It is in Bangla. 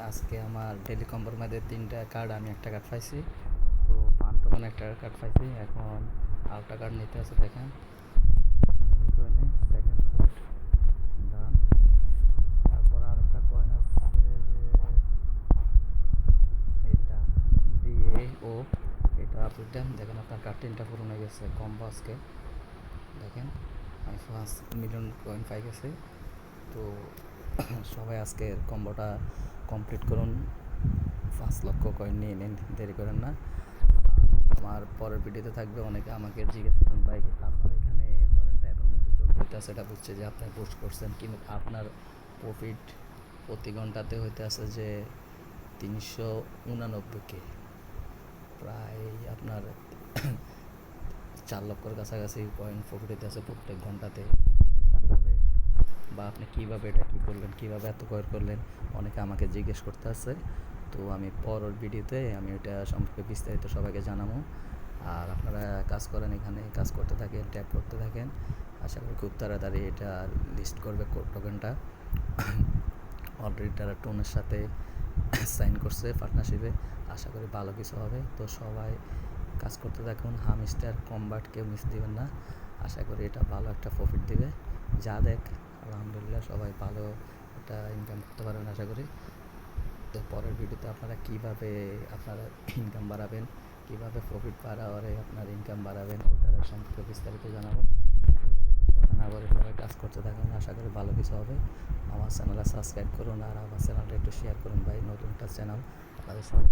আজকে আমার ডেলি কম্বোর মধ্যে 3টা কার্ড, আমি একটা কার্ড পাইছি। তো ফান টোকেন একটা কার্ড পাইছি, এখন আরেকটা কার্ড নিতে আছে। দেখেন সেকেন্ড ফুট ডান। তারপর আরেকটা কয়েন আছে যে এটা DAO, এটা আপনি দেন। দেখেন আপনার কার্ড 3টা পূরণ হয়ে গেছে কম্বো আজকে। দেখেন আমি 5 মিলিয়ন কয়েন পাই গেছে। তো সবাই আজকের কম্বোটা কমপ্লিট করুন, 5 লক্ষ কয়েন নিয়ে নিন, দেরি করেন না। আমার পরের ভিডিওতে থাকবে। অনেকে আমাকে জিজ্ঞেস করেন ভাই আপনার এখানে ধরেন ট্যাবের মধ্যে চলতে সেটা বুঝছে যে আপনি পোস্ট করছেন, কিন্তু আপনার প্রফিট প্রতি ঘন্টাতে হইতে আছে যে 389K, প্রায় আপনার 4 লক্ষর কাছাকাছি কয়েন প্রফিট হইতে আছে প্রত্যেক ঘন্টাতে। বা আপনি কীভাবে এটা কী করলেন, কীভাবে এত কয়েন করলেন, অনেকে আমাকে জিজ্ঞেস করতে আসছে। তো আমি পরের ভিডিওতে আমি এটা সম্পর্কে বিস্তারিত সবাইকে জানাবো। আর আপনারা কাজ করেন, এখানে কাজ করতে থাকেন, ট্যাপ করতে থাকেন। আশা করি খুব তাড়াতাড়ি এটা লিস্ট করবে টোকেনটা। অলরেডি তারা টোনের সাথে সাইন করছে পার্টনারশিপে, আশা করি ভালো কিছু হবে। তো সবাই কাজ করতে থাকুন, হামস্টার কমবাট কেউ মিস দিবেন না। আশা করি এটা ভালো একটা প্রফিট দিবে। যা দেখ আলহামদুলিল্লাহ সবাই ভালো একটা ইনকাম করতে পারবেন আশা করি। তো পরের ভিডিওতে আপনারা কীভাবে আপনারা ইনকাম বাড়াবেন, কীভাবে প্রফিট বাড়াওয়ারে আপনার ইনকাম বাড়াবেন, ওটার সম্পর্কে বিস্তারিত জানাবো। কথা না বলে সবাই কাজ করতে থাকুন, আশা করি ভালো কিছু হবে। আমার চ্যানেলটা সাবস্ক্রাইব করুন আর আমার চ্যানেলটা একটু শেয়ার করুন ভাই, নতুন একটা চ্যানেল আপনাদের সবাই।